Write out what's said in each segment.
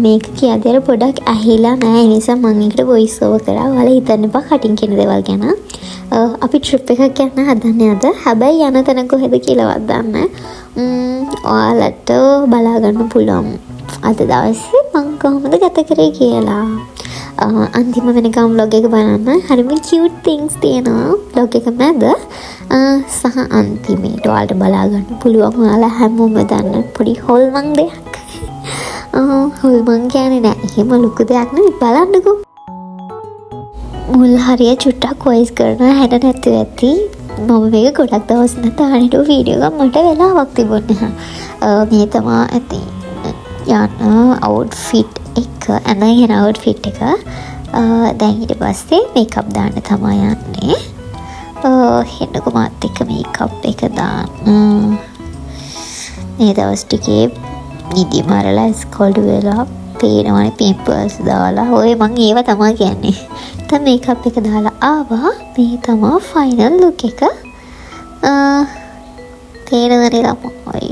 මේක කියද්දී පොඩක් ඇහිලා නැහැ. ඒ නිසා මම ඒකට වොයිස් ඕවර් කරා. ඔයාලා හිතන්න එපා කටින් කියන දේවල් ගැන. අපි ට්‍රිප් එකක් යන්න හදන්නේ අද. හැබැයි යන තැන කොහෙද කියලාවත් දන්නේ ඔයාලට බලා ගන්න පුළුවන් අද දවසේ මම කොහොමද ගත කරේ කියලා. අන්තිම වෙනකම් vlog එක බලන්න. හරිම cute things තියෙනවා vlog එක මැද. සහ අන්තිමේට ඔයාලට බලා ගන්න පුළුවන් ඔයාලා හැමෝම දන්න පොඩි හොල්මන් දෙයක්. හොල්මන් කියන්නේ නෑ එහෙම ලොකු දෙයක් නෙවෙයි. බලන්නකෝ. මුල් හරිය චුට්ටක් වොයිස් කරනවා හැඩ නැතුව ඇති. මම මේක ගොඩක් දවස් නැතානට වීඩියෝ එකක් මට වෙලාවක් තිබුණේ නැහැ. මේ තමයි ඇති යන අවුට්ෆිට් එක ඇනගෙන අවුට්ෆිට් එක. දැන් ඊට පස්සේ මේකප් දාන්න තමයි යන්නේ. හෙන්නකො මාත් එක්ක මේකප් එක දාන්න. මේ දවස් ටිකේ නිදි මරලා ස්කෝල්ඩ් වෙලා පේනවනේ පිම්පල්ස් දාලා. ඔය මං ඒව තමයි කියන්නේ. දැන් මේකප් එක දාලා ආවා. මේ තමයි ෆයිනල් ලුක් එක. තේරෙනවනේ ළමයි.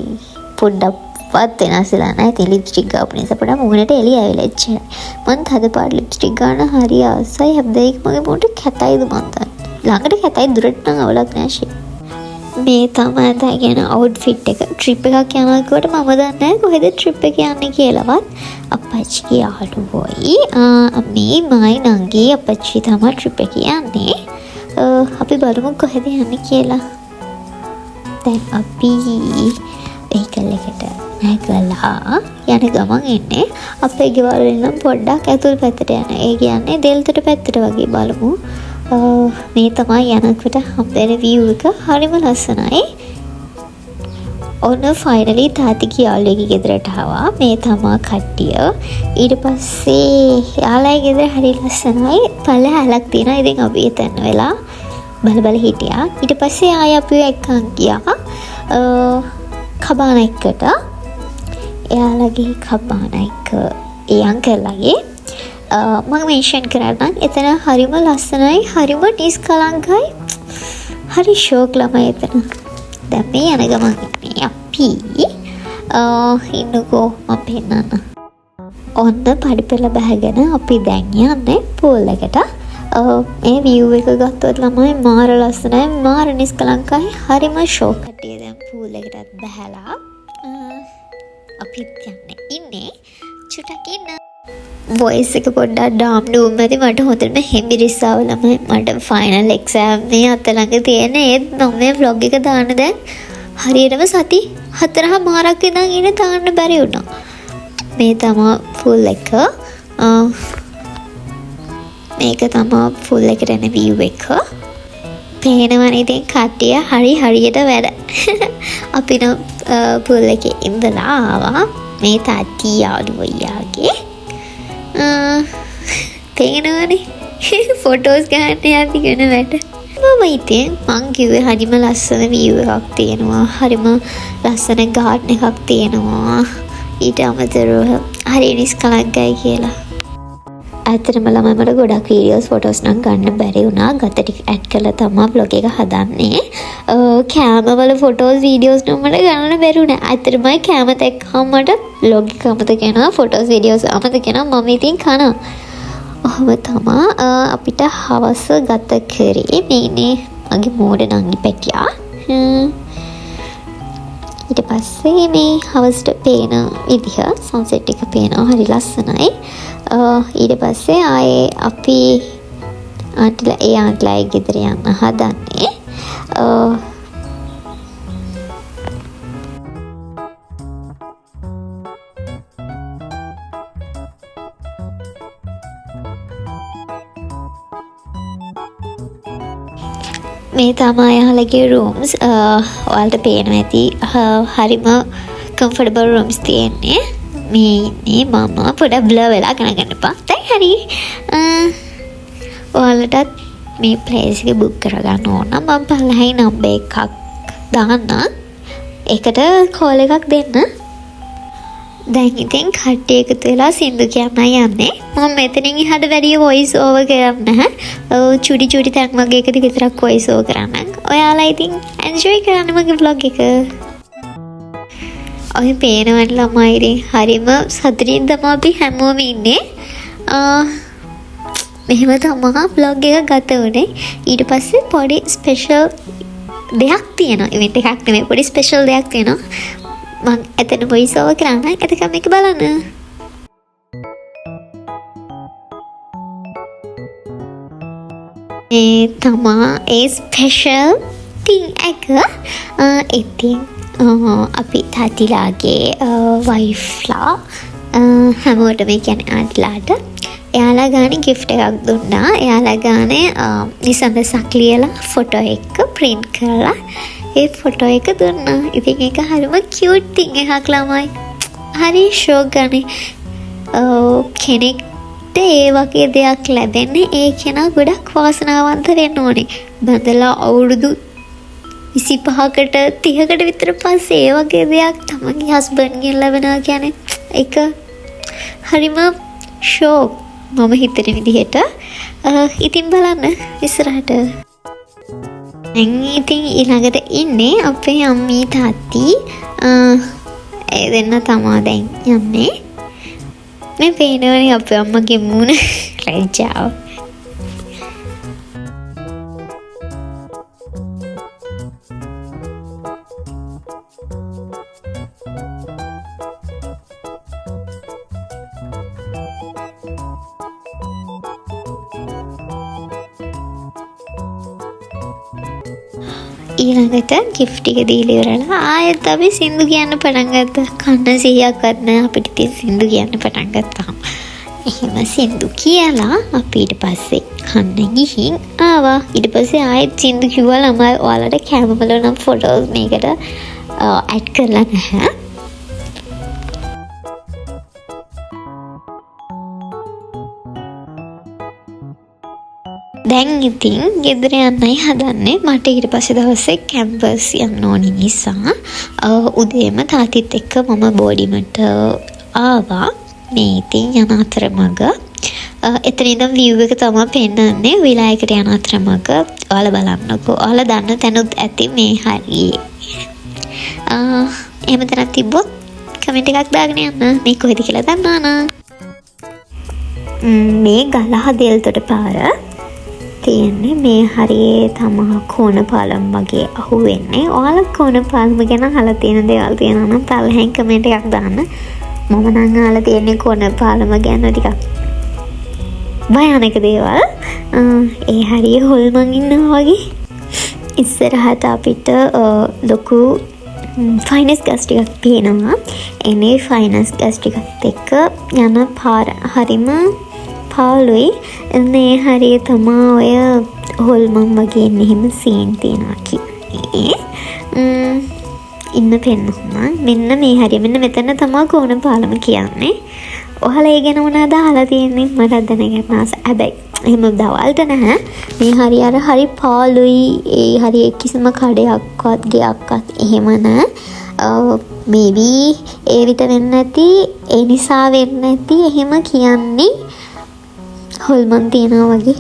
පොඩ්ඩක්වත් වෙනස්ලා නැහැ. ඉතින් ලිප්ස්ටික් ගාපු නිසා පොඩ්ඩක් මුහුණට එළිය ඇවිල්ලා ඉච්චයි. මං තද පාට ලිප්ස්ටික් ගන්න හරි ආසයි. හැබැයි මගේ මුහුණට කැතයිද මන් දන්නේ. ළඟට කැතයි දුරට නම් අවලක් නැහැ ෂේ. මේ තමයි දැන් අවුට්ෆිට් එක. ට්‍රිප් එකක් යනවා කියවට මම දන්නේ නැහැ කොහෙද ට්‍රිප් එක යන්නේ කියලාවත්. අපච්චිගේ යාළුවෝයි මේ මයි නංගී අපච්චි තමයි ට්‍රිප් එක යන්නේ. අපි බලමු කොහෙද යන්නේ කියලා. දැන් අපි වෙහිකල් එකට නැගලා යන ගමන් ඉන්නේ අපේ ගෙවල් වලින් නම් පොඩ්ඩක් ඇතුල් පැත්තට යන. ඒ කියන්නේ දෙල්තොට පැත්තට වගේ බලමු. මේ තමයි යනකොට හම්බෙන view එක. හරිම ලස්සනයි. ඔන්න ෆයිනලි තාත්තිගේ යාළුවෙක්ගේ ගෙදරට ආවා. මේ තමයි කට්ටිය. ඊට පස්සේ යාළුවයි ගෙදර හරි ලස්සනයි. පළහැලක් තියෙනවා. ඉතින් අපි එතන වෙලා බල හිටියා. ඊට පස්සේ ආය අපි එක්කන් ගියා කබාන එකට. එයාලගේ කබාන එක ඒ අංකල්ලාගේ මම මෙන්ෂන් කරන්නම්. එතන හරිම ලස්සනයි. හරිම නිස්කලංකයි. හරි ෂෝක් ළමයි එතන. දැන් මේ යන ගමන් ඉන්නේ අපි. ඉන්නකෝ මම පෙන්නන්න. ඔන්න පඩිපෙළ බහගෙන අපි දැන් යන්නේ පූල් එකට. මේ view එක ගත්තොත් ළමයි මාර ලස්සනයි. මාර නිස්කලංකයි. හරිම ෂෝක්. කට්ටිය දැන් පූල් එකටත් බහලා අපිත් ඉන්නේ චුටක් ඉන්න. වොයිස් එක පොඩ්ඩක් ඩාම් ඩූම් ඇති. මට හොඳටම හෙම්බිරිස්සාව ළමයි. මට ෆයිනල් එක්සෑම් මේ අත ළඟ තියෙන. ඒත් මම මේ vlog එක දාන්න දැන් හරියටම සති 4මාරක් ඉඳන් ඉන්නේ දාන්න බැරි වුණා. මේ තමයි ෆුල් එක. මේක තමයි ෆුල් එකට එන view එක. පේනවනේ ඉතින් කට්ටිය හරියට වැඩ. අපි නම් ෆුල් එකේ ඉඳලා ආවා. මේ තාත්ති යාළුවෝයාගේ පේනවනේ ෆොටෝස් ගන්න යතිගෙන වැඩ. මම ඉතින් මං කිව්වේ හරිම ලස්සන view එකක් තියෙනවා. හරිම ලස්සන ගාඩන් එකක් තියෙනවා. ඊට අමතරව හරි නිස්කලංකයි කියලා. ඇත්තටම ළමයි මට ගොඩක් වීඩියෝස් ෆොටෝස් නම් ගන්න බැරි වුණා. ගත ටික ඇඩ් කරලා තමයි vlog එක හදන්නේ. කැම වල ෆොටෝස් වීඩියෝස් නම් මට ගන්න බැරි වුණා. ඇත්තටමයි කැම දැක්කම මට vlog එක අමතක වෙනවා. ෆොටෝස් වීඩියෝස් අමතක වෙනවා. මම ඉතින් කනවා. ඔහොම තමයි අපිට හවස ගත කරේ. මේනේ මගේ මෝඩ නංගි පැටියා. ඊට පස්සේ මේ හවසට පේන විදිහ සන්සෙට් එක පේනවා. හරි ලස්සනයි. ඊට පස්සේ ආයේ අපි ආන්ටිලා ගෙදර යන්න හදන්නේ. මේ තමයි යාළුවගේ rooms. ඔයාලට පේනවා ඇති හරිම comfortable rooms තියෙන්නේ. මේ ඉන්නේ මම පොඩක් බ්ලර් වෙලා ගණන් එපා. දැන් හරි. ඔයාලටත් මේ ප්ලේස් එක බුක් කරගන්න ඕන. මම පළවෙනි නම්බර් එකක් දාන්න. ඒකට කෝල් එකක් දෙන්න. දැන් ඉතින් කට්ටිය එකතු වෙලා සින්දු කියන්න යන්නේ. මම මෙතනින් එහාට වැඩි වොයිස් ඕවර් කරන්නේ නැහැ. චුටි තැන් වගේ එකදී විතරක් වොයිස් ඕවර් කරන්න. ඔයාලා ඉතින් එන්ජොයි කරන්න මගේ vlog එක. ඔය පේනවනේ ළමයි ඉතින් හරිම සතුටින් තමයි අපි හැමෝම ඉන්නේ. මෙහෙම තමයි vlog එක ගත වුනේ. ඊට පස්සේ පොඩි ස්පෙෂල් දෙයක් තියෙනවා. ඉවෙන්ට් එකක් නෙමෙයි පොඩි ස්පෙෂල් දෙයක් තියෙනවා. මම එතන වොයිස් ඕවර් කරන්න. එතකම් මේක බලන්න. මේ තමා ඒ ස්පෙෂල් තින් එක. ඉතින් අපි තාතිලාගේ වයිෆ්ලා හැමෝටම කියන්නේ ආන්ටිලාට එයාලා ගානේ gift එකක් දුන්නා. එයාලා ගානේ නිසඳසක් ලියලා ෆොටෝ එක print කරලා ඒ ෆොටෝ එක දුන්නා. ඉතින් ඒක හරිම cute තින් එකක් ළමයි. හරි ෂෝක් ගානේ කෙනෙක්ට ඒ වගේ දෙයක් ලැබෙන්නේ ඒ කෙනා ගොඩක් වාසනාවන්ත වෙන්න ඕනේ. බඳලා අවුරුදු 25කට 30කට විතර පස්සේ ඒ වගේ දෙයක් තමන්ගේ හස්බන්ඩ්ගෙන් ලැබෙනවා කියන්නේ ඒක හරිම ෂෝක් මම හිතන විදිහට. ඉතින් බලන්න ඉස්සරහට. දැන් ඉතින් ඊළඟට ඉන්නේ අපේ අම්මී තාත්ති. ඒ දෙන්න තමා දැන් යන්නේ. මේ පේනවනේ අපේ අම්මගේ මූණ ලැජ්ජාව. ඊළඟට gift එක දීලා ඉවරලා ආයෙත් අපි සින්දු කියන්න පටන් ගත්තා. කන්න 100ක්වත් නැහැ අපිට තියෙන සින්දු කියන්න පටන් ගත්තාම. එහෙම සින්දු කියලා අපි ඊට පස්සේ කන්න ගිහින් ආවා. ඊට පස්සේ ආයෙත් සින්දු කිව්වා ළමයි ඔයාලට කැමවල නම් ෆොටෝස් මේකට ඇඩ් කරලා නැහැ. දැන් ඉතින් ගෙදර යන්නයි හදන්නේ. මට ඊට පස්සේ දවසේ කැම්පස් යන්න ඕනි නිසා උදේම තාතිත් එක්ක මම බෝඩිමට ආවා. මේ ඉතින් යන අතරමඟ එතන ඉඳන් view එක තමයි පෙන්නන්නේ. විලායකට යන අතරමඟ ඔයාලා බලන්නකෝ. ඔයාලා දන්න තැනුත් ඇති මේ හරියේ. එහෙම තැනක් තිබ්බොත් කමෙන්ට් එකක් දාගෙන යන්න. මේ කොහෙද කියලා දන්නවනම්. මේ ගලහ දෙල්තොට පාර තියෙන්නේ මේ හරියේ තමා කෝණපාලම් වගේ අහුවෙන්නේ. ඔයාලා කෝණපාලම ගැන අහලා තියෙන දේවල් තියෙනවා නම් පල්ලෙහෙන් කමෙන්ට් එකක් දාන්න. මම නම් අහලා තියෙන්නේ කෝණපාලම ගැන ටිකක් භයානක දේවල්. ඒ හරියේ හොල්මන් ඉන්නවා වගේ. ඉස්සරහට අපිට ලොකු ෆයිනස් ගස් ටිකක් පේනවා. එනේ ෆයිනස් ගස් ටිකත් එක්ක යන පාර හරිම පාළුයි. මේ හරිය තමා ඔය හොල්මන් වගේ මෙහෙම සීන් තියෙනවා කියන්නේ. ඉන්න පෙන්නුනා. මෙන්න මේ හරිය මෙන්න මෙතන තමා කෝණපාලම කියන්නේ. ඔයාලා ඒ ගැන මොනවද අහලා තියෙන්නේ? මට දැනගන්න ආස. හැබැයි එහෙම දවල්ට නැහැ. මේ හරිය අර හරි පාළුයි. ඒ හරිය කිසිම කඩයක්වත් ගියක්වත් එහෙම නැහැ. මේබි ඒ විතර වෙන්නේ නැති ඒ නිසා වෙන්නේ නැති එහෙම කියන්නේ හොල්මන් තියනවා වගේ.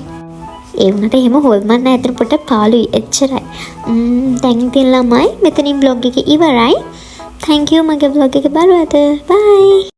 ඒ වුණාට එහෙම හොල්මන් නැහැ. අතන පොට පාළුයි එච්චරයි. දැන් ඉතින් ළමයි මෙතනින් vlog එක ඉවරයි. thank you මගේ vlog එක බලුවට. bye.